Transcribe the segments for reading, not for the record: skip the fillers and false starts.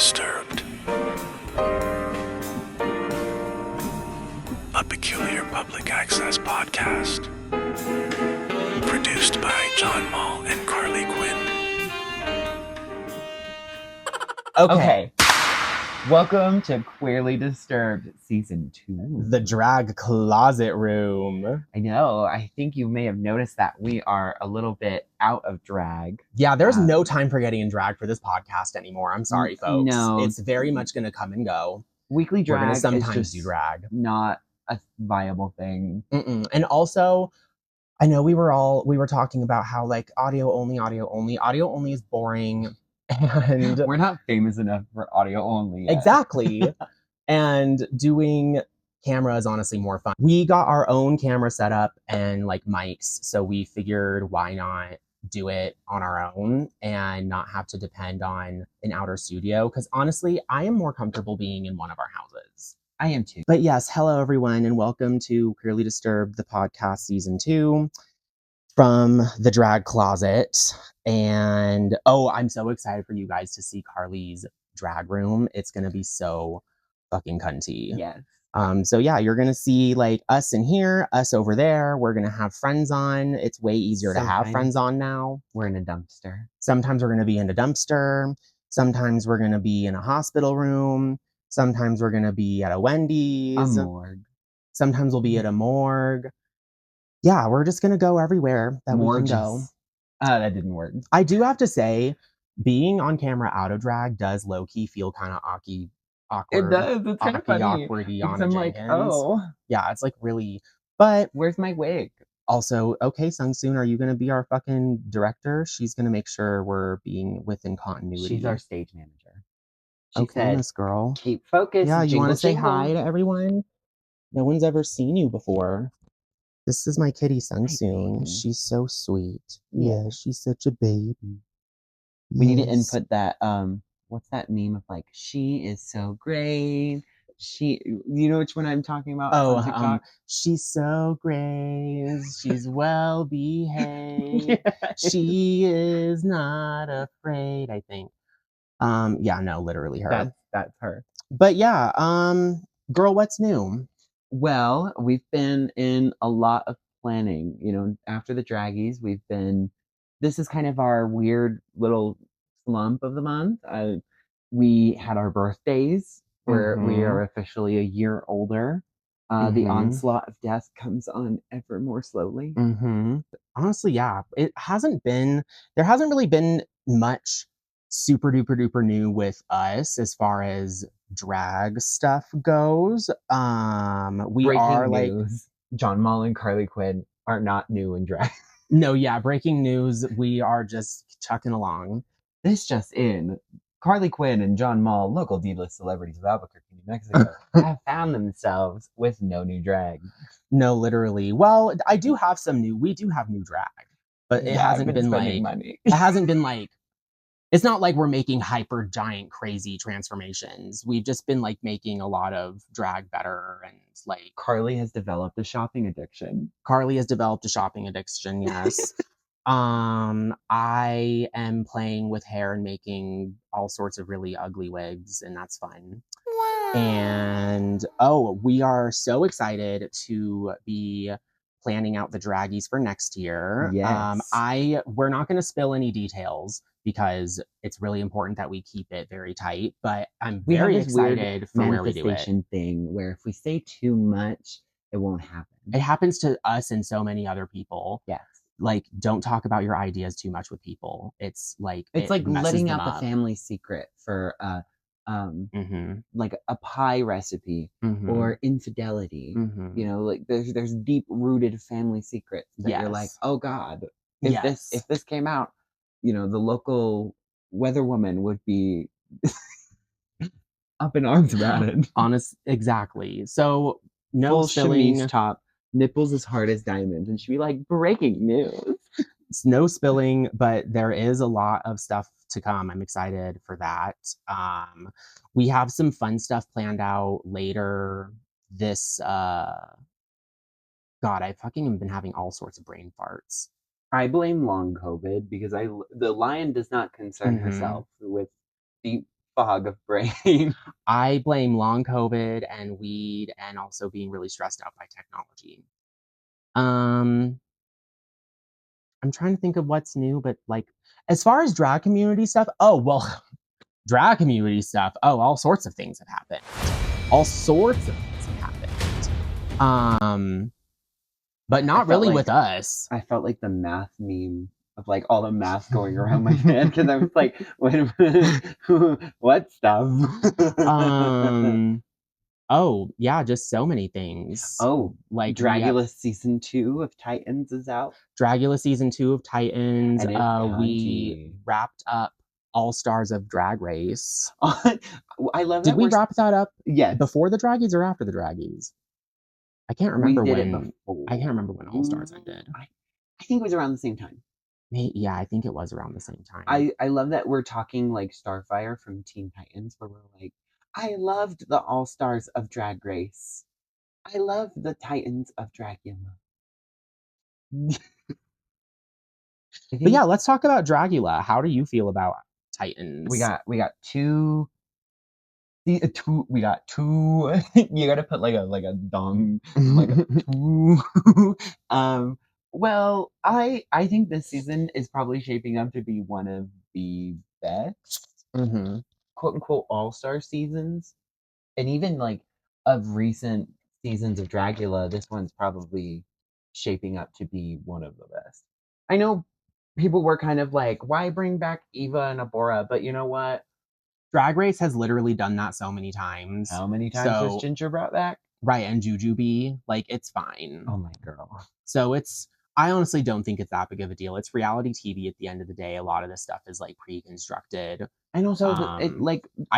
Disturbed. A peculiar public access podcast. Produced by John Mall and Carly Quinn. Okay. Welcome to Queerly Disturbed Season 2. The drag closet room. I know. I think you may have noticed that we are a little bit out of drag. Yeah, there's no time for getting in drag for this podcast anymore. I'm sorry, folks. No. It's very much going to come and go. Weekly drag We're going to is sometimes just do drag. not a viable thing. And also, I know we were talking about how like audio only is boring. And we're not famous enough for audio only yet. Exactly. And doing camera is honestly more fun. We got our own camera set up and like mics, so we figured why not do it on our own and not have to depend on an outer studio, because honestly, I am more comfortable being in one of our houses. I am too. But yes, hello everyone, and welcome to Queerly Disturbed, the podcast season 2 from the drag closet. And I'm so excited for you guys to see Carly's drag room. It's gonna be so fucking cunty. Yes. So yeah, you're gonna see like us in here, us over there. We're gonna have friends on. It's way easier to have friends on now. We're in a dumpster. Sometimes we're gonna be in a dumpster. Sometimes we're gonna be in a hospital room. Sometimes we're gonna be at a Wendy's. A morgue. Sometimes we'll be at a morgue. Yeah, we're just gonna go everywhere that we can go. That didn't work. I do have to say, being on camera out of drag does low-key feel kind of awkward. It does. It's kind of funny. Awkwardy on I'm like, yeah, it's like really. But where's my wig? Also, okay, Sungsoon, are you gonna be our fucking director? She's gonna make sure we're being within continuity. She's our stage manager. She okay, said, Miss Girl. Keep focused. Yeah, you want to say jingle. hi to everyone? No one's ever seen you before. This is my kitty, Sungsoon. She's so sweet. Yeah, she's such a baby. We need to input that. What's that meme of like, she is so great. You know which one I'm talking about? She's so great. She's well behaved. Yeah. She is not afraid, I think. Yeah, no, literally her. That's her. But yeah, girl, what's new? Well, we've been in a lot of planning. You know, after the Draggies, this is kind of our weird little slump of the month. We had our birthdays where we are officially a year older. The onslaught of death comes on ever more slowly. Honestly, yeah, there hasn't really been much super duper duper new with us as far as drag stuff goes. Breaking news. John Mall and Carly Quinn are not new in drag. No, yeah, breaking news. We are just chucking along. This just in. Carly Quinn and John Mall, local D-list celebrities of Albuquerque, New Mexico, have found themselves with no new drag. No, literally. Well, we do have new drag, but it hasn't been like money. It hasn't been like, it's not like we're making hyper giant crazy transformations. We've just been like making a lot of drag better, and like Carly has developed a shopping addiction. Yes. I am playing with hair and making all sorts of really ugly wigs, and that's fun. Wow. And we are so excited to be planning out the Draggies for next year. Yes. We're not going to spill any details because it's really important that we keep it very tight, but I'm very excited for where we do it. Thing where if we say too much, it won't happen. It happens to us and so many other people. Yes. Like, don't talk about your ideas too much with people. It's like letting out the family secret for like a pie recipe or infidelity. You know, like there's deep rooted family secrets that you're like, oh God, if this came out, you know, the local weather woman would be up in arms about it. Exactly. So no full spilling. Chemise top, nipples as hard as diamonds, and she'd be like, breaking news. It's no spilling, but there is a lot of stuff to come. I'm excited for that. We have some fun stuff planned out later this God, I fucking have been having all sorts of brain farts. I blame long COVID because the lion does not concern herself with deep fog of brain. I blame long COVID and weed and also being really stressed out by technology. I'm trying to think of what's new, but like as far as drag community stuff, oh well, drag community stuff. Oh, all sorts of things have happened. All sorts of things have happened. But not really like, with us. I felt like the math meme of like all the math going around my head because I was like, wait a minute, what stuff? Oh yeah, just so many things. Oh, like Dragula season 2 of Titans is out. Dragula season 2 of Titans. And it's we wrapped up All Stars of Drag Race. I love that. Did we wrap that up? Yes. Before the Draggies or after the Draggies? I can't remember we did when. It before. I can't remember when All Stars ended. I think it was around the same time. Yeah, I think it was around the same time. I love that we're talking like Starfire from Teen Titans, where we're like, I loved the All Stars of Drag Race. I love the Titans of Dragula. But yeah, let's talk about Dragula. How do you feel about Titans? We got two. We got two. You gotta put like a dong, like a two. Well, I think this season is probably shaping up to be one of the best, quote unquote, all-star seasons, and even like of recent seasons of Dragula, this one's probably shaping up to be one of the best. I know people were kind of like, why bring back Eva and Abora? But you know what? Drag Race has literally done that so many times. How many times has Ginger brought back? Right, and Jujubee, like, it's fine. Oh my girl. So I honestly don't think it's that big of a deal. It's reality TV at the end of the day. A lot of this stuff is like pre-constructed. And also, I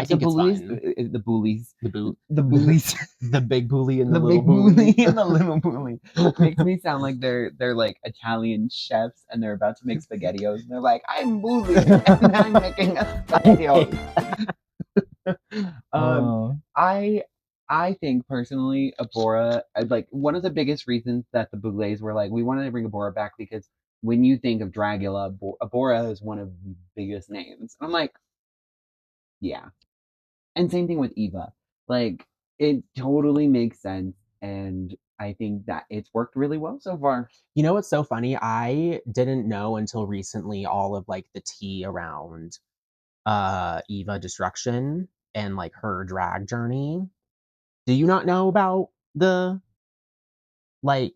think it's fun. The bullies, the big bully and the little big bully and the little bully makes me sound like they're like Italian chefs and they're about to make spaghettios and they're like, I'm bully and I'm making a spaghettios. I think personally, Abora, like one of the biggest reasons that the Boulets were like, we wanted to bring Abora back because when you think of Dragula, Abora is one of the biggest names. And I'm like, yeah. And same thing with Eva. Like, it totally makes sense. And I think that it's worked really well so far. You know what's so funny? I didn't know until recently all of like the tea around Eva Destruction and like her drag journey. Do you not know about the like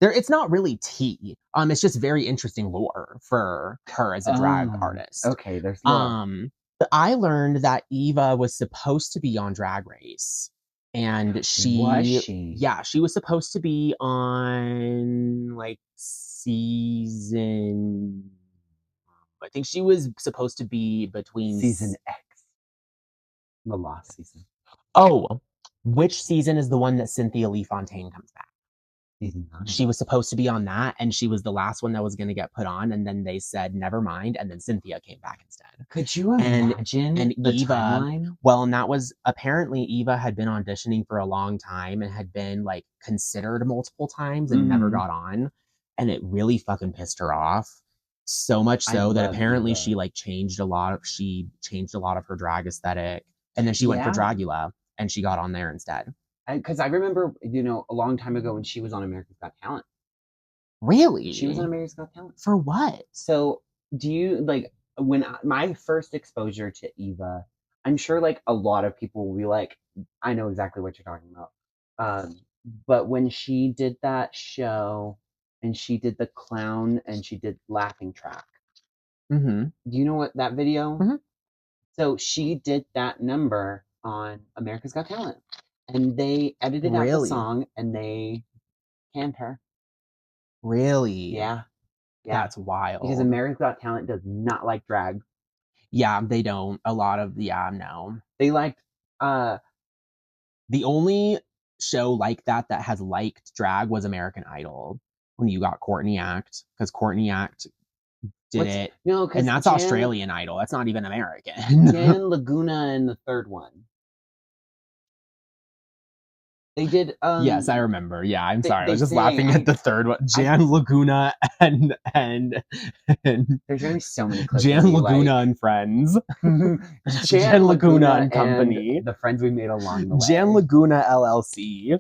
it's not really tea. It's just very interesting lore for her as a drag artist. Okay, there's lore. But I learned that Eva was supposed to be on Drag Race. And was she? Yeah, she was supposed to be on like season, I think she was supposed to be between season X. The last season. Oh, which season is the one that Cynthia Lee Fontaine comes back? Season 9. She was supposed to be on that, and she was the last one that was going to get put on, and then they said, never mind, and then Cynthia came back instead. Could you imagine and the Eva, timeline? Well, and that was, apparently Eva had been auditioning for a long time and had been, like, considered multiple times and never got on, and it really fucking pissed her off. So much so that apparently Eva. She changed a lot of her drag aesthetic, and then she went for Dragula, and she got on there instead. Because I remember, a long time ago when she was on America's Got Talent. Really? She was on America's Got Talent. For what? So, do you, when my first exposure to Eva, I'm sure, a lot of people will be like, I know exactly what you're talking about. But when she did that show, and she did the clown, and she did Laughing Track. Mm-hmm. Do you know what that video? Mm-hmm. So, she did that number on America's Got Talent. And they edited out the song, and they canned her. Really? Yeah. That's wild. Because America's Got Talent does not like drag. Yeah, they don't. A lot of, no. They liked, the only show like that has liked drag was American Idol. When you got Courtney Act, because Courtney Act did it. No, and that's Australian Idol. That's not even American. Jan Laguna in the third one. They did. Yes, I remember. Yeah, I'm sorry. I they was just say- laughing at the third one. Jan Laguna and There's gonna be so many clips. Jan Laguna and friends. Jan Laguna and Company. the friends we made along the way. Jan Laguna LLC.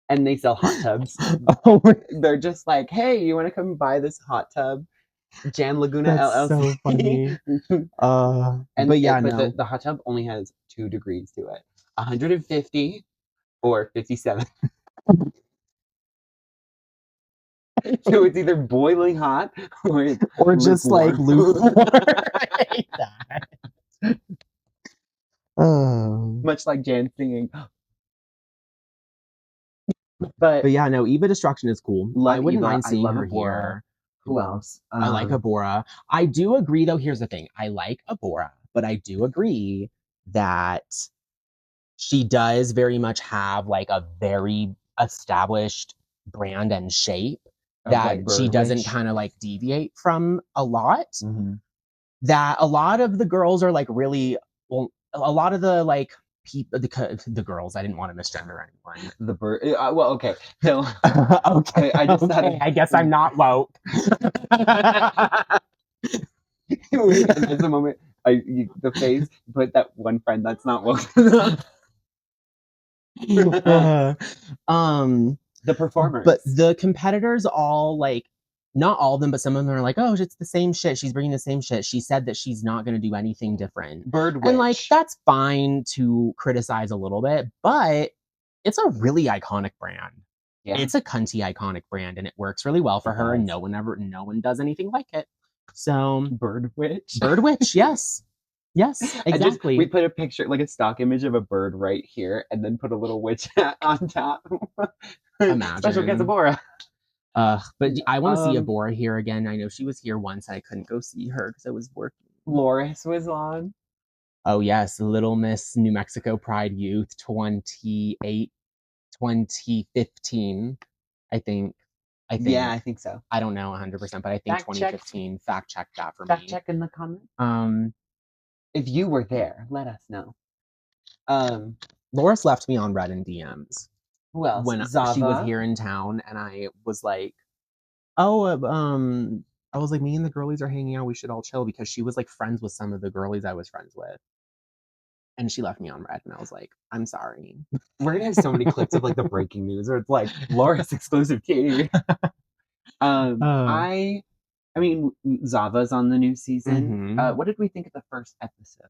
And they sell hot tubs. Oh, They're just like, hey, you want to come buy this hot tub? Jan Laguna that's LLC. so funny. But yeah, no. The hot tub only has 2 degrees to it: 150 or 57. So it's either boiling hot or just like lukewarm. I hate that. Much like Jan singing. But yeah, no, Eva Destruction is cool. Love I wouldn't Eva. mind I seeing love her Abora. here. Who else? I like Abora. I do agree, though. Here's the thing: I like Abora, but I do agree that she does very much have like a very established brand and shape that like she doesn't Birdwitch. kind of like deviate from a lot. Mhm. That a lot of the girls are like really well. A lot of the like people, the girls. I didn't want to misgender anyone. The bird. Well, okay. So Okay, I just thought okay. I guess I'm not woke. There's the moment the face put that one friend that's not woke. The performers. But the competitors all like, not all of them, but some of them are like, oh, it's the same shit. She's bringing the same shit. She said that she's not going to do anything different. Birdwitch. And like, that's fine to criticize a little bit, but it's a really iconic brand. Yeah. It's a cunty iconic brand, and it works really well for her. And no one does anything like it. So Birdwitch, yes. Yes, exactly. We put a picture, like a stock image of a bird right here, and then put a little witch hat on top. Imagine. Special guest Abora. But I want to see Abora here again. I know she was here once. I couldn't go see her because I was working. Loris was on. Oh yes, Little Miss New Mexico Pride Youth 2015. I think. Yeah, I think so. I don't know 100%, but I think Fact 2015. Fact check that for me. Fact check in the comments. If you were there, let us know. Loris left me on Red in DMs. Who else? When Zava. she was here in town, and I was like, oh, I was like, me and the girlies are hanging out. We should all chill, because she was like friends with some of the girlies I was friends with. And she left me on Red, and I was like, I'm sorry. We're gonna have so many clips of like the breaking news, or it's like Loris exclusive tea. I mean, Zava's on the new season. Mhm. What did we think of the first episode?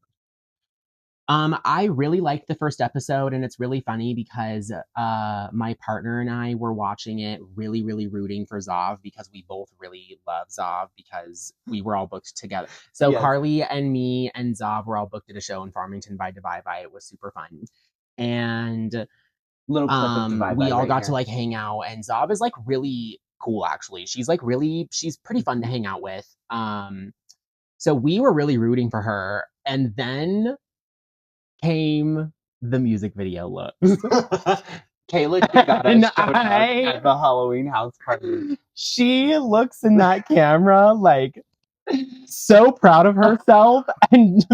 I really liked the first episode, and it's really funny because my partner and I were watching it really, really rooting for Zav, because we both really love Zav, because we were all booked together. So Yes. Carly and me and Zav were all booked at a show in Farmington by Divide. It was super fun. And Little clip of Divide we all right got here. to like hang out, and Zav is like really cool, actually. She's pretty fun to hang out with. So we were really rooting for her, and then came the music video looks. Kayla got us at the Halloween house party. She looks in that camera like so proud of herself, and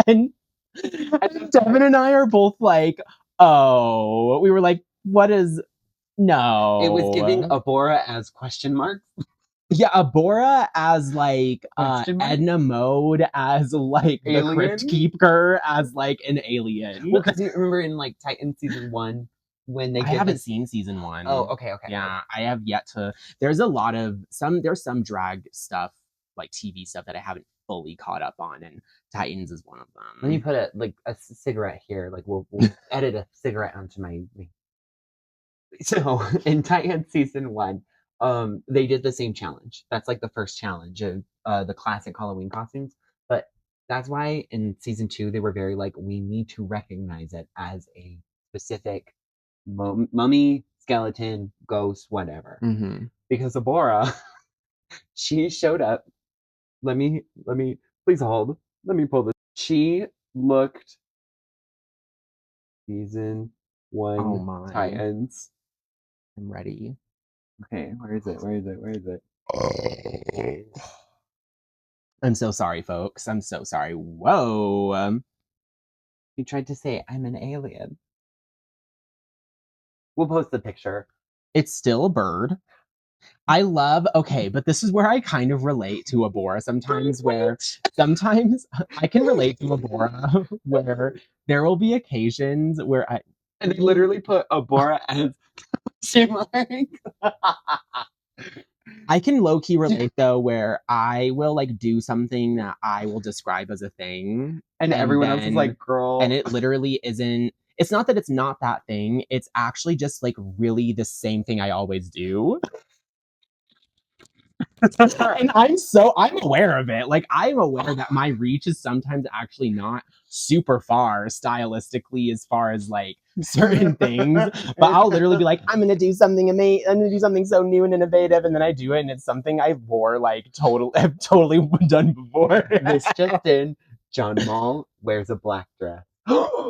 Devin and I are both like, oh, we were like, what is no? It was giving Abora as question marks. Yeah, Abora as like Question mark? Edna Mode as like the Alien? Crypt Keeper as like an alien. Well, because you remember in like Titans season 1 when they I haven't seen season 1. Oh, okay. Yeah, I have yet to. There's some drag stuff, like TV stuff, that I haven't fully caught up on, and Titans is one of them. Let me put a cigarette here. Like we'll edit a cigarette onto my. So in Titans season 1, they did the same challenge. That's like the first challenge of the classic Halloween costumes. But that's why in season 2 they were very like, we need to recognize it as a specific mummy, skeleton, ghost, whatever. Mm-hmm. Because Abora, she showed up. Let me please hold. Let me pull this. She looked season 1 Oh my. Titans. I'm ready. Okay, where is it? I'm so sorry, folks. I'm so sorry. Whoa. You tried to say I'm an alien. We'll post the picture. It's still a bird. I love, okay, but this is where I kind of relate to Abora sometimes, where sometimes I can relate to Abora where there will be occasions where And they literally put Abora as shimmering. I can low-key relate though, where I will like do something that I will describe as a thing. And everyone else is like, girl. And it literally isn't, it's not that it's not that thing, it's actually just like really the same thing I always do. And I'm aware of it. Like, I'm aware that my reach is sometimes actually not super far stylistically as far as like certain things. But I'll literally be like, I'm gonna do something amazing, I'm gonna do something so new and innovative, and then I do it and it's something I wore like I've totally done before. This just in, John Mall wears a black dress.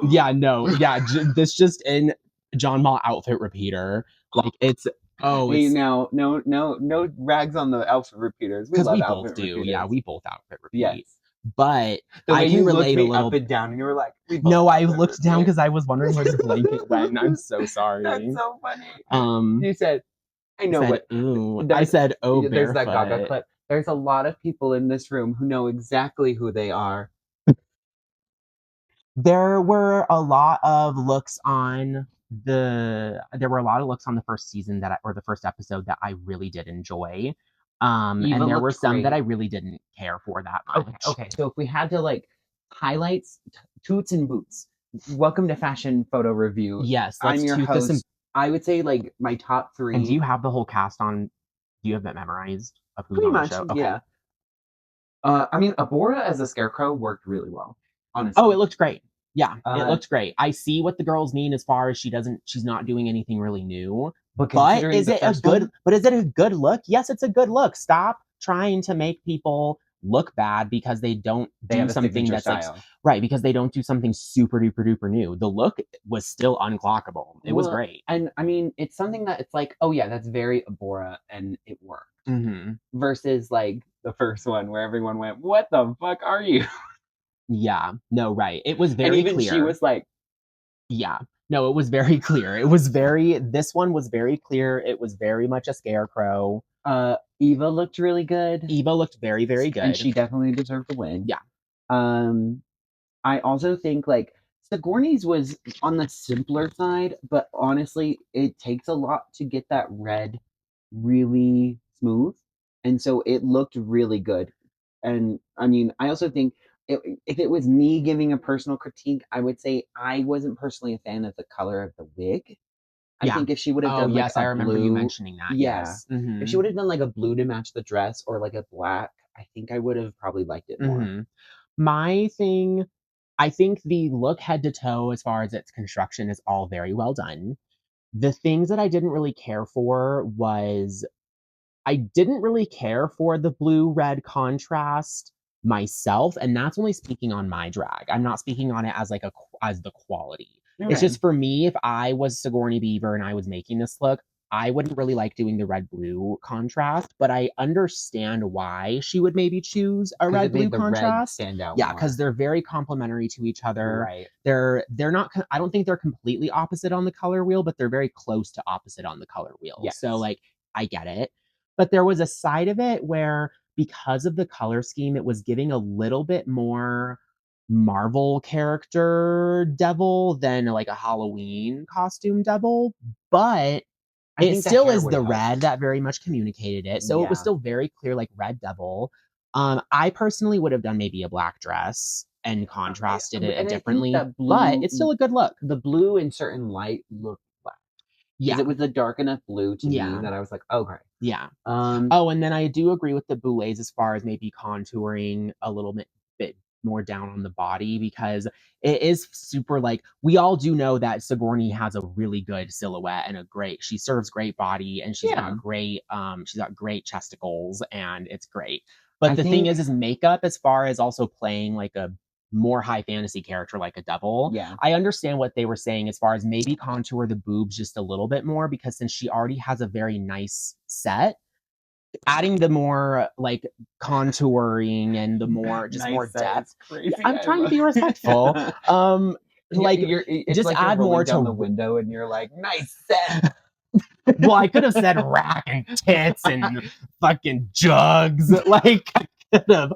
Yeah, no, yeah, this just in John Mall outfit repeater. Like it's hey, now, no rags on the outfit repeaters. We love we outfit both do. repeaters. Yeah, we both outfit repeat. Yes. But the way I can you relate looked me a little up and down, and you were like, no, I looked down because I was wondering where the blanket went. I'm so sorry. That's so funny. You said, I know what. Ooh. I said, oh, there's barefoot. that Gaga clip. There's a lot of people in this room who know exactly who they are. There were a lot of looks on the first season or the first episode that I really did enjoy. Eva and there were looked some great. that I really didn't care for that much. Okay. So if we had to like highlights, toots and boots. Welcome to Fashion Photo Review. Yes, I'm your host. I would say like my top 3. And do you have the whole cast on? Do you have that memorized of who's Pretty on much, the show? Okay. Yeah. I mean, Abora as a scarecrow worked really well. Honestly. Oh, it looked great. Yeah, it looked great. I see what the girls mean as far as she's not doing anything really new. But is it a good look? Yes, it's a good look. Stop trying to make people look bad because they don't do something that's style. Like right, because they don't do something super duper duper new. The look was still unclockable. It was great. And I mean, it's something that it's like, oh yeah, that's very Abora and it worked. Mm-hmm. Versus like the first one where everyone went, what the fuck are you? Yeah, no, right. It was very and even clear. She was like, yeah, no, it was very clear. This one was very clear. It was very much a scarecrow. Eva looked really good. Eva looked very, very good. And she definitely deserved the win. Yeah. I also think like Sigourney's was on the simpler side, but honestly, it takes a lot to get that red really smooth. And so it looked really good. And I mean, I also think if it was me giving a personal critique, I would say I wasn't personally a fan of the color of the wig. I think if she would have done like I remember you mentioning that. Yeah. Yes. Mm-hmm. If she would have done like a blue to match the dress or like a black, I think I would have probably liked it more. Mm-hmm. My thing, I think the look head to toe as far as its construction is all very well done. The things that I didn't really care for was I didn't really care for the blue-red contrast myself, and that's only speaking on my drag. I'm not speaking on it as like as the quality. Okay. It's just for me, if I was Sigourney Beaver and I was making this look, I wouldn't really like doing the red-blue contrast, but I understand why she would maybe choose a red-blue contrast. Red stand out yeah, because they're very complementary to each other. Right. They're not. I don't think they're completely opposite on the color wheel, but they're very close to opposite on the color wheel. Yes. So like, I get it. But there was a side of it where, because of the color scheme, it was giving a little bit more Marvel character devil than like a Halloween costume devil. But it still is the red that very much communicated it. So it was still very clear, like red devil. I personally would have done maybe a black dress and contrasted it differently, but it's still a good look. The blue in certain light looked black. Yeah, it was a dark enough blue to me that I was like, okay. Yeah. And then I do agree with the Boulets as far as maybe contouring a little bit more down on the body, because it is super like, we all do know that Sigourney has a really good silhouette and she serves great body, and she's got great chesticles, and it's great. But the thing is makeup, as far as also playing like a more high fantasy character like a devil. Yeah. I understand what they were saying as far as maybe contour the boobs just a little bit more, because since she already has a very nice set, adding the more like contouring and the more just nice more depth. Crazy. I'm trying to be respectful. like it's just like add you're more rolling down to the window and you're like, nice set. well, I could have said rack and tits and fucking jugs. Like, I could have.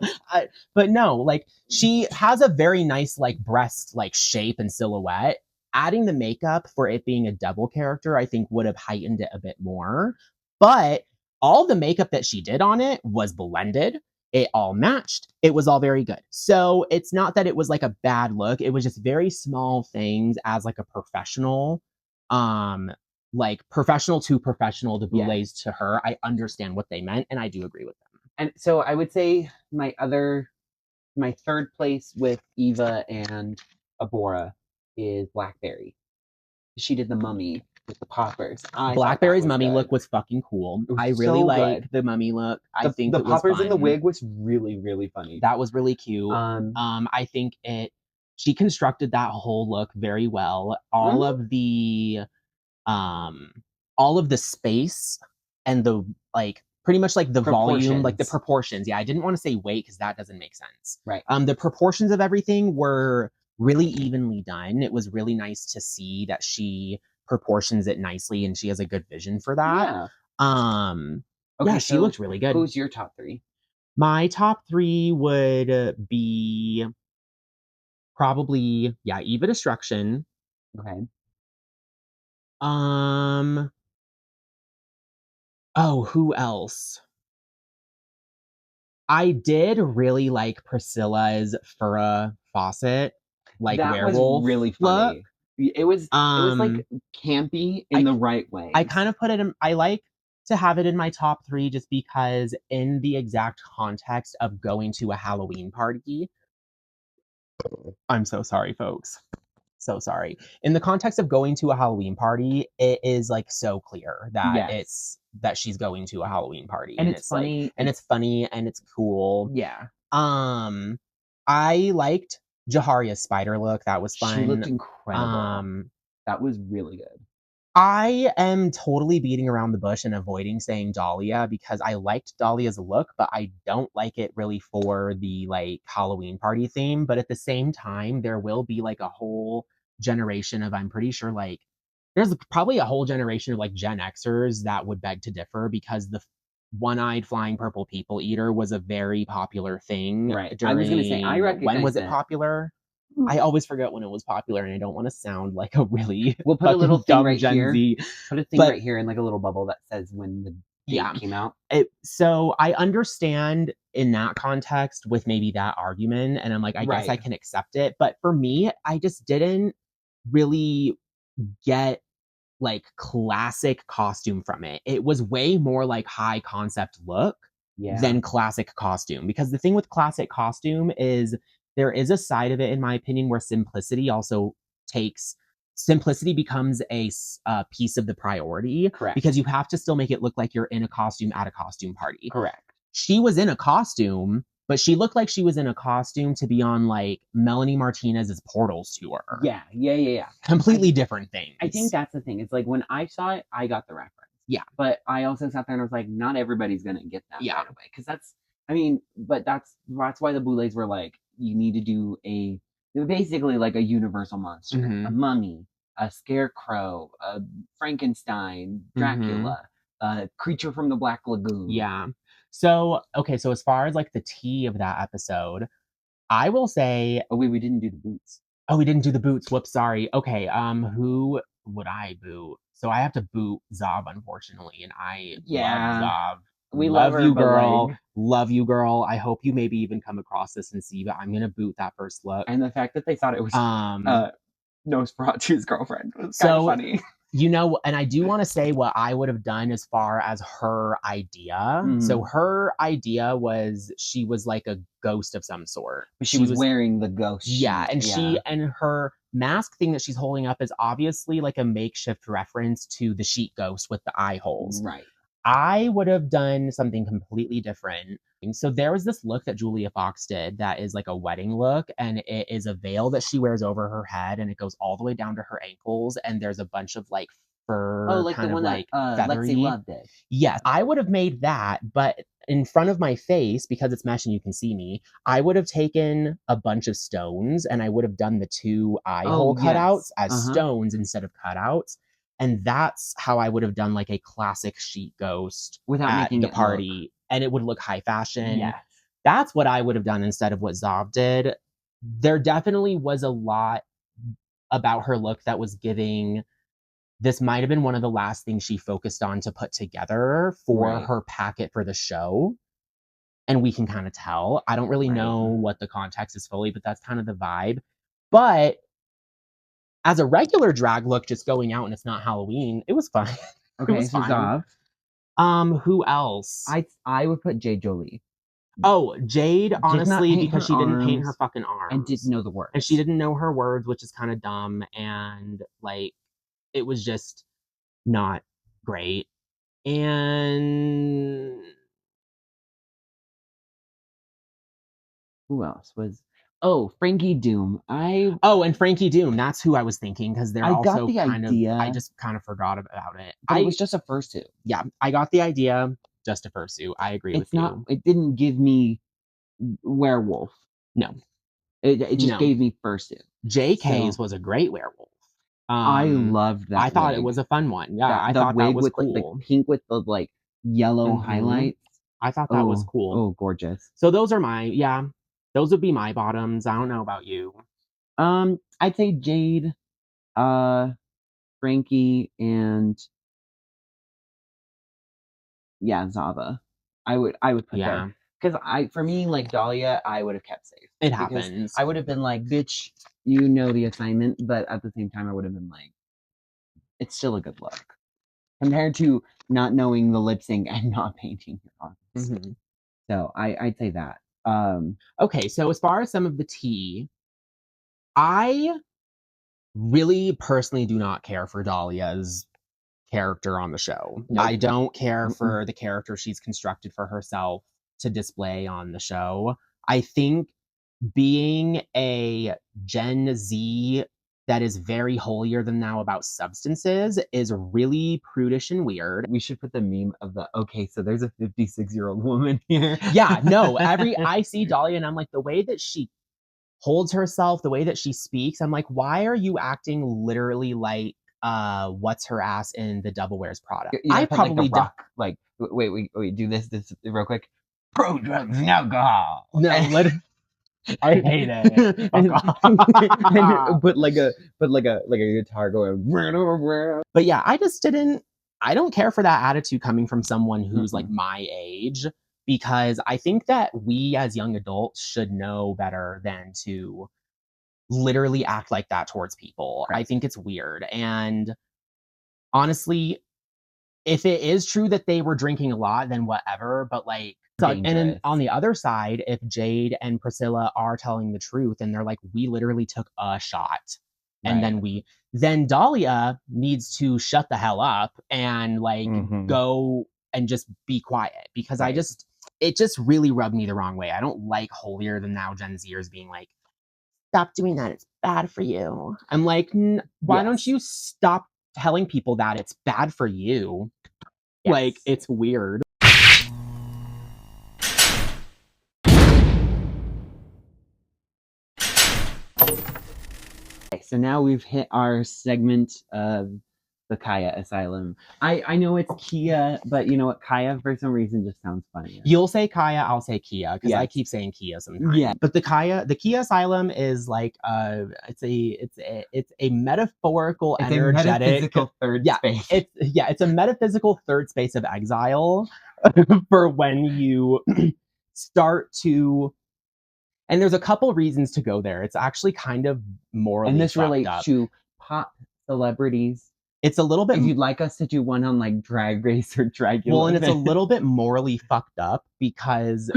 But no, like, she has a very nice, like, breast, like, shape and silhouette. Adding the makeup for it being a double character, I think, would have heightened it a bit more. But all the makeup that she did on it was blended. It all matched. It was all very good. So it's not that it was like a bad look. It was just very small things as like a professional. Like professional to professional, the Yeah. Boulets to her. I understand what they meant, and I do agree with them. And so I would say my third place with Eva and Abora is Blackberry. She did the mummy with the poppers. Blackberry's mummy look was fucking cool. It was I really so like good. the mummy look. I think the it was poppers in the fun. wig was really, really funny. That was really cute. I think she constructed that whole look very well. All of the space and the like pretty much like the volume, like the proportions. Yeah, I didn't want to say weight because that doesn't make sense. Right. The proportions of everything were really evenly done. It was really nice to see that she proportions it nicely and she has a good vision for that. Yeah. Yeah, she looked really good. Who's your top three? My top three would be probably, yeah, Eva Destruction. Okay. Oh, who else? I did really like Priscilla's Farrah Fawcett, like that werewolf was really look. funny. It was like campy in the right way. I kind of put it in, I like to have it in my top three just because in the exact context of going to a Halloween party. I'm so sorry, folks. So sorry. In the context of going to a Halloween party, it is like so clear that that she's going to a Halloween party. And it's funny. Like, and it's funny and it's cool. Yeah. I liked Jaharia's spider look. That was fun. She looked incredible. That was really good. I am totally beating around the bush and avoiding saying Dahlia because I liked Dahlia's look, but I don't like it really for the like Halloween party theme. But at the same time, there will be like a whole generation of, I'm pretty sure, like there's probably a whole generation of like Gen Xers that would beg to differ because the one-eyed flying purple people eater was a very popular thing. Right. I was going to say, I recognize when was it popular? I always forget when it was popular, and I don't want to sound like a really we'll put a little thing right Gen here. Z. Put a thing right here in like a little bubble that says when the date came out. So I understand in that context with maybe that argument, and I'm like, I guess I can accept it. But for me, I just didn't really get like classic costume from it. It was way more like high concept look than classic costume. Because the thing with classic costume is there is a side of it, in my opinion, where simplicity becomes a piece of the priority. Correct. Because you have to still make it look like you're in a costume at a costume party. Correct. She was in a costume, but she looked like she was in a costume to be on like Melanie Martinez's Portals tour. Yeah. Completely different things. I think that's the thing. It's like when I saw it, I got the reference. Yeah. But I also sat there and I was like, not everybody's going to get that right away. Because that's why the Boulets were like, you need to do basically like a universal monster, a mummy, a scarecrow, a Frankenstein, Dracula, a creature from the Black Lagoon. Yeah. So, okay, so as far as like the tea of that episode, I will say... Oh, wait, we didn't do the boots. Oh, we didn't do the boots. Whoops, sorry. Okay, who would I boot? So I have to boot Zav, unfortunately, and I love Zav. We love her, you, girl. Like... Love you, girl. I hope you maybe even come across this and see, but I'm gonna boot that first look. And the fact that they thought it was Nosferatu's girlfriend was kind of funny. You know, and I do want to say what I would have done as far as her idea. Mm-hmm. So her idea was she was like a ghost of some sort. But she was wearing the ghost. Yeah, and her mask thing that she's holding up is obviously like a makeshift reference to the sheet ghost with the eye holes. Right. I would have done something completely different. So there was this look that Julia Fox did that is like a wedding look, and it is a veil that she wears over her head, and it goes all the way down to her ankles, and there's a bunch of like fur, Oh, like the kind of one like that feathery. Lexi Love did. Yes, I would have made that, but in front of my face, because it's mesh and you can see me, I would have taken a bunch of stones and I would have done the 2 eye hole cutouts as stones instead of cutouts. And that's how I would have done like a classic sheet ghost Without at making the it party. And it would look high fashion. Yes. That's what I would have done instead of what Zav did. There definitely was a lot about her look that was giving. This might have been one of the last things she focused on to put together for her packet for the show. And we can kind of tell. I don't really know what the context is fully, but that's kind of the vibe. But as a regular drag look, just going out and it's not Halloween, it was fun. Okay, It was so fine. Zav. Who else? I would put Jade Jolie. Oh, Jade, not honestly, paint because her she didn't paint her arms fucking arms. and didn't know the words. And she didn't know her words, which is kind of dumb. And like, it was just not great. And who else was? Oh, Frankie Doom. and Frankie Doom. That's who I was thinking because they're I got also the kind idea, of. I just kind of forgot about it. but it was just a fursuit. Yeah, I got the idea. Just a fursuit. I agree with you. It didn't give me werewolf. No, it just gave me fursuit. JK's was a great werewolf. I loved that. I thought it was a fun one. Yeah, I thought that was with cool. Like, the pink with the like yellow highlights. I thought that was cool. Oh, gorgeous. So those are those would be my bottoms. I don't know about you. I'd say Jade, Frankie, and Zava. I would put there. Because for me, like Dahlia, I would have kept safe. It happens. I would have been like, bitch, you know the assignment, but at the same time, I would have been like, it's still a good look. Compared to not knowing the lip sync and not painting your arms. So I'd say that. Okay, so as far as some of the tea, I really personally do not care for Dahlia's character on the show. Nope. I don't care for the character she's constructed for herself to display on the show. I think being a Gen Z that is very holier than thou about substances is really prudish and weird. We should put the meme of so there's a 56-year-old woman here. Yeah, no, I see Dahlia and I'm like, the way that she holds herself, the way that she speaks, I'm like, why are you acting literally like what's her ass in the Devil Wears Prada? I probably like wait, do this real quick. Pro drugs and alcohol. No, literally. I hate it. and put like a guitar going. But yeah, I don't care for that attitude coming from someone who's like my age, because I think that we as young adults should know better than to literally act like that towards people. Right. I think it's weird. And honestly, if it is true that they were drinking a lot, then whatever. But like, and then on the other side, if Jade and Priscilla are telling the truth and they're like, we literally took a shot, and then Dahlia needs to shut the hell up and like go and just be quiet, because it just really rubbed me the wrong way. I don't like holier than thou Gen Zers being like, stop doing that, it's bad for you. I'm like, why don't you stop telling people that it's bad for you? Yes. Like, it's weird. Okay, so now we've hit our segment of the Kaya Asylum. I know it's Kia, but you know what? Kaya, for some reason, just sounds funny. You'll say Kaya, I'll say Kia, because I keep saying Kia sometimes. Yeah. But the Kia Asylum is like it's a metaphorical, energetic, metaphysical third space. It's a metaphysical third space of exile for when you start to. And there's a couple reasons to go there. It's actually kind of morally and this relates up. To pop celebrities. It's a little bit. If you'd like us to do one on like Drag Race or Dragula. Well, and it's a little bit morally fucked up because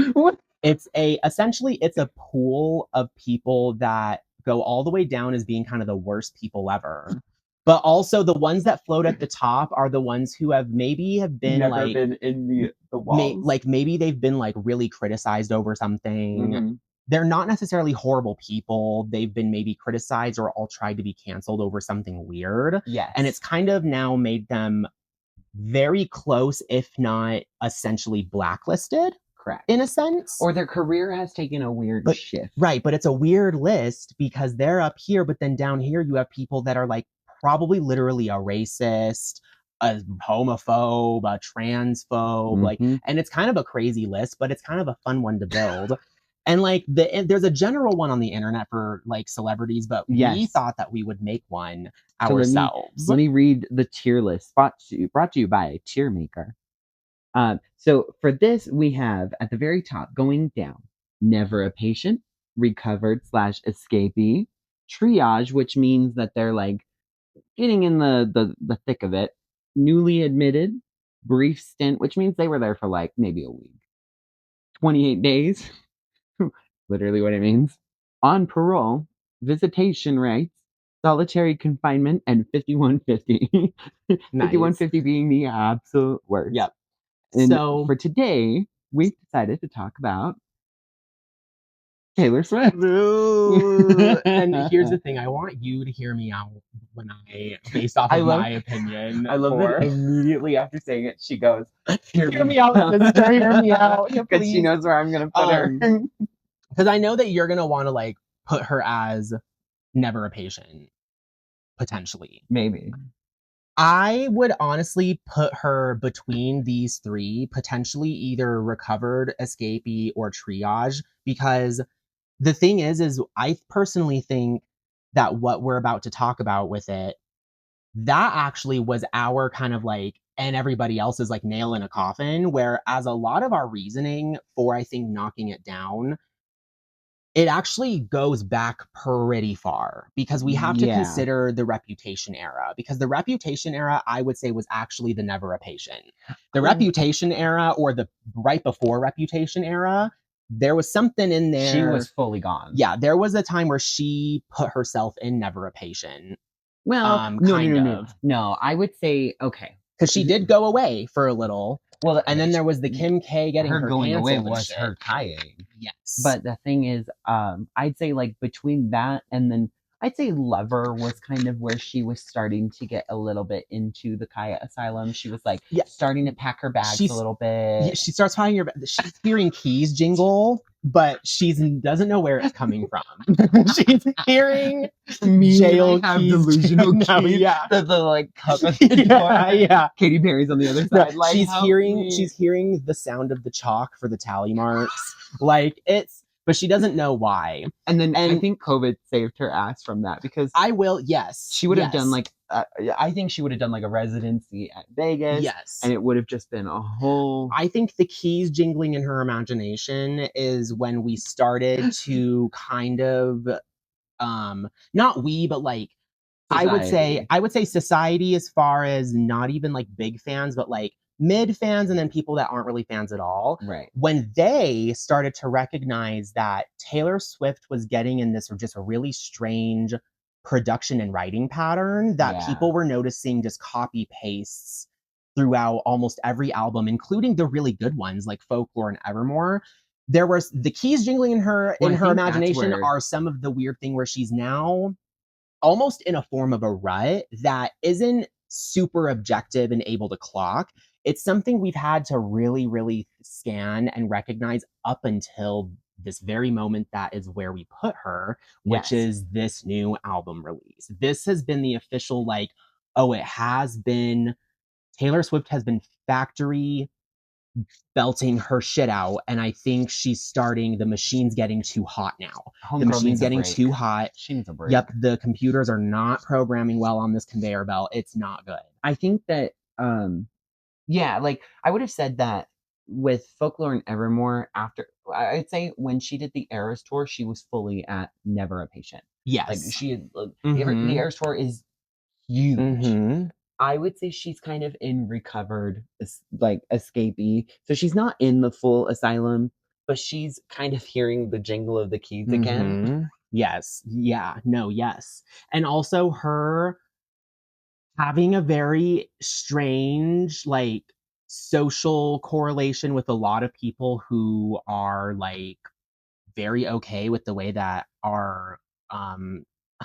essentially it's a pool of people that go all the way down as being kind of the worst people ever. But also the ones that float at the top are the ones who have been never been in the walls. Like maybe they've been like really criticized over something. they're not necessarily horrible people. They've been maybe criticized or all tried to be canceled over something weird. Yes. And it's kind of now made them very close, if not essentially blacklisted. correct. In a sense. Or their career has taken a weird shift. Right, but it's a weird list because they're up here, but then down here you have people that are like probably literally a racist, a homophobe, a transphobe, like, and it's kind of a crazy list, but it's kind of a fun one to build. And like there's a general one on the internet for like celebrities, but we thought that we would make one ourselves. Let me read the tier list brought to you by Tier Maker. So for this, we have at the very top, going down, never a patient, recovered / escapee, triage, which means that they're like getting in the thick of it, newly admitted, brief stint, which means they were there for like maybe a week, 28 days, literally what it means, on parole, visitation rights, solitary confinement, and 5150. Nice. 5150 being the absolute worst. Yep. And so for today, we've decided to talk about Taylor Swift. And here's the thing, I want you to hear me out when based off of my opinion. I love that immediately after saying it, she goes, hear me out, sister, hear me out. Because she knows where I'm going to put her. Because I know that you're going to want to like put her as never a patient, potentially. Maybe. I would honestly put her between these three, potentially either recovered, escapee, or triage, because the thing is I personally think that what we're about to talk about with it, that actually was our kind of like, and everybody else's like nail in a coffin, whereas a lot of our reasoning for, I think, knocking it down, it actually goes back pretty far because we have to consider the Reputation era, because the Reputation era, I would say, was actually the never a patient. The Reputation era, or the right before Reputation era, there was something in there. She was fully gone. Yeah, there was a time where she put herself in never a patient. Well, no, I would say, okay. Because she did go away for a little. Well, and then there was the Kim K getting her going away was shit. her kayaking. Yes. But the thing is, I'd say like between that and then I'd say Lover was kind of where she was starting to get a little bit into the Kaya asylum. She was like starting to pack her bags a little bit. Yeah, she starts packing her bags. She's hearing keys jingle, but she doesn't know where it's coming from. She's hearing jail keys. Delusional keys. Yeah. The like cup at the door. Yeah. Katy Perry's on the other side. Like, she's hearing the sound of the chalk for the tally marks. Like but she doesn't know why. And I think COVID saved her ass from that, because she would have done like I think she would have done like a residency at Vegas. Yes. And it would have just been a whole... I think the keys jingling in her imagination is when we started to kind of not we, but like society. I would say society, as far as not even like big fans, but like mid fans, and then people that aren't really fans at all. Right. When they started to recognize that Taylor Swift was getting in this just a really strange production and writing pattern, that people were noticing just copy pastes throughout almost every album, including the really good ones like Folklore and Evermore. There was the keys jingling in her imagination are some of the weird thing where she's now almost in a form of a rut that isn't super objective and able to clock. It's something we've had to really, really scan and recognize up until this very moment. That is where we put her, which is this new album release. This has been the official, like, Taylor Swift has been factory belting her shit out, and I think she's starting, the machine's getting too hot now. The machine's getting too hot. She needs a break. Yep, the computers are not programming well on this conveyor belt. It's not good. I think that, like, I would have said that with Folklore and Evermore, after, I'd say when she did the Eras tour, she was fully at Never a Patient. Yes. Like, the Eras tour is huge. I would say she's kind of in recovered, like, escapee. So she's not in the full asylum, but she's kind of hearing the jingle of the keys again. Yes. Yeah. No, yes. And also her having a very strange, like, social correlation with a lot of people who are, like, very okay with the way that our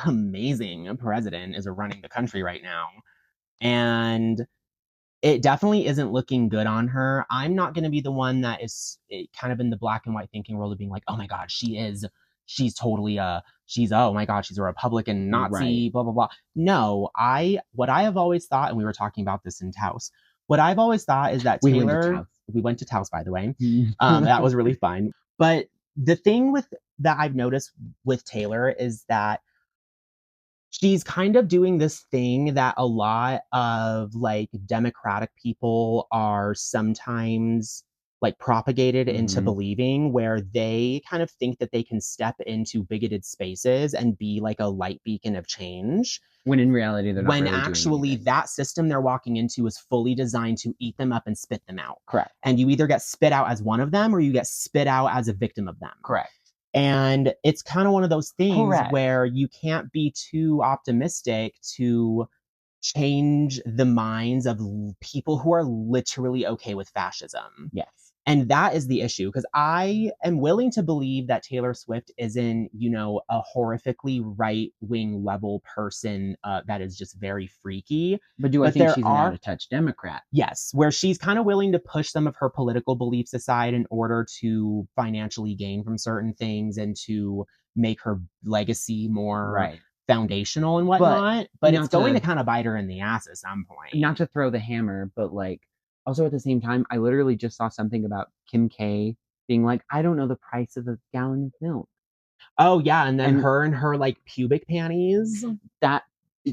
amazing president is running the country right now. And it definitely isn't looking good on her. I'm not going to be the one that is kind of in the black and white thinking world of being like, oh my God, she's totally oh my God, she's a Republican Nazi, Right. blah, blah, blah. No, what I have always thought, and we were talking about this in Taos, what I've always thought is that We Taylor, we went to Taos, by the way. That was really fun. But the thing that I've noticed with Taylor is that she's kind of doing this thing that a lot of like Democratic people are sometimes like propagated into Mhm. believing, where they kind of think that they can step into bigoted spaces and be like a light beacon of change. When in reality, they're not When really doing actually anything. that system they're walking into is fully designed to eat them up and spit them out. Correct. And you either get spit out as one of them or you get spit out as a victim of them. Correct. And it's kind of one of those things Correct. where you can't be too optimistic to change the minds of people who are literally okay with fascism. Yes. And that is the issue, because I am willing to believe that Taylor Swift isn't, a horrifically right-wing level person that is just very freaky. But do I think she's an out-of-touch Democrat? Yes, where she's kind of willing to push some of her political beliefs aside in order to financially gain from certain things and to make her legacy more foundational and whatnot. But it's going to kind of bite her in the ass at some point. Not to throw the hammer, but like, also at the same time, I literally just saw something about Kim K being like, I don't know the price of a gallon of milk. Oh yeah, and then her and her like pubic panties. That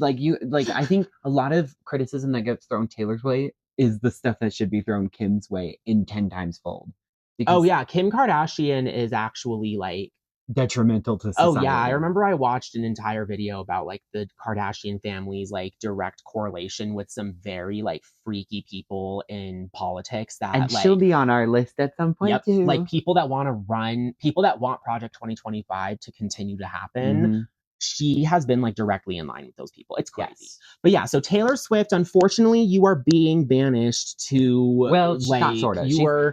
I think a lot of criticism that gets thrown Taylor's way is the stuff that should be thrown Kim's way in 10 times fold. Oh yeah, Kim Kardashian is actually like detrimental to society. Oh yeah, I remember I watched an entire video about like the Kardashian family's like direct correlation with some very like freaky people in politics that and she'll be on our list at some point too. Like people that want Project 2025 to continue to happen. Mm-hmm. She has been like directly in line with those people. It's crazy. Yes. But yeah, so Taylor Swift, unfortunately, you are being banished to not sort of.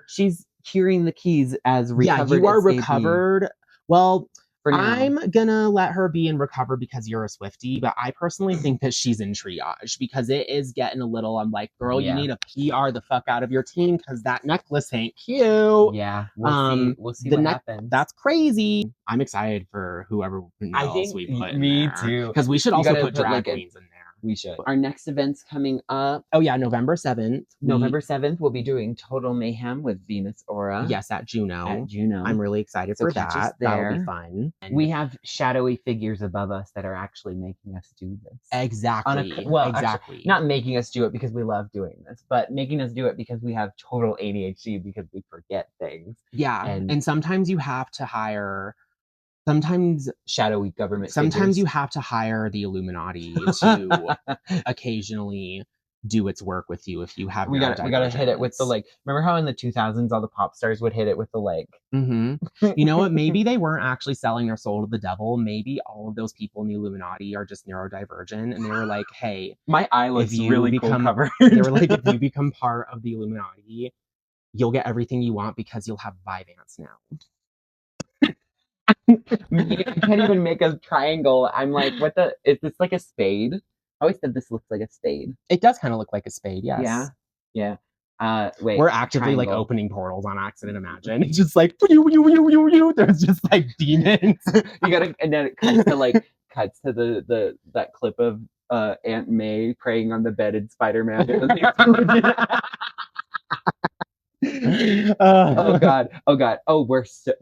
She's hearing the keys as recovered. Yeah, you are recovered. Well, I'm gonna let her be in recover because you're a Swiftie, but I personally think that she's in triage because it is getting a little. I'm like, girl, you need to PR the fuck out of your team because that necklace ain't cute. Yeah, we'll see what happens. That's crazy. I'm excited for whoever else we put in me there. too. Because we should also put drag queens in there. We should. Our next event's coming up. Oh yeah, November 7th. November 7th, we'll be doing Total Mayhem with Venus Aura. Yes, at Juno. I'm really excited for that. That'll be fun. And we have shadowy figures above us that are actually making us do this. Exactly. Exactly. Actually, not making us do it because we love doing this, but making us do it because we have total ADHD because we forget things. Yeah. And sometimes you have to hire shadowy government. Sometimes you have to hire the Illuminati to occasionally do its work with you if you have. We gotta hit it with the like. Remember how in the 2000s all the pop stars would hit it with the like. Mm-hmm. You know what? Maybe they weren't actually selling their soul to the devil. Maybe all of those people in the Illuminati are just neurodivergent, and they were like, "Hey, my eye looks really covered." They were like, "If you become part of the Illuminati, you'll get everything you want because you'll have Vyvanse now." I can't even make a triangle. I'm like, is this like a spade? I always said this looks like a spade. It does kind of look like a spade, yes. Yeah. Wait. We're actively like opening portals on accident, imagine. It's just like there's just like demons. And then it cuts to that clip of Aunt May praying on the bed in Spider-Man. Oh god.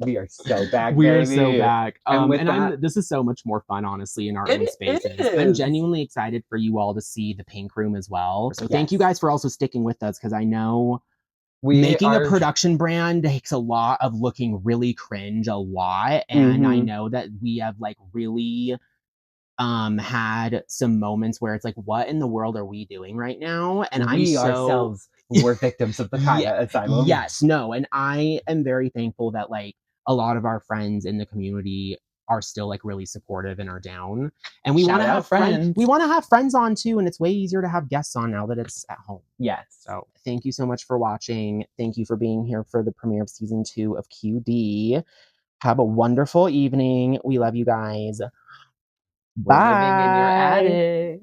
We are so back. We are so back. This is so much more fun, honestly, in our own spaces. I'm genuinely excited for you all to see the Pink Room as well. So thank you guys for also sticking with us, because I know making a production brand takes a lot of looking really cringe a lot, and I know that we have like really had some moments where it's like, what in the world are we doing right now? And ourselves were victims of the Kaya asylum. Yes, no, and I am very thankful that like a lot of our friends in the community are still like really supportive and are down. And we want to have friends. We want to have friends on too, and it's way easier to have guests on now that it's at home. Yes. So thank you so much for watching. Thank you for being here for the premiere of season 2 of QD. Have a wonderful evening. We love you guys. We're living in your Bye. attic.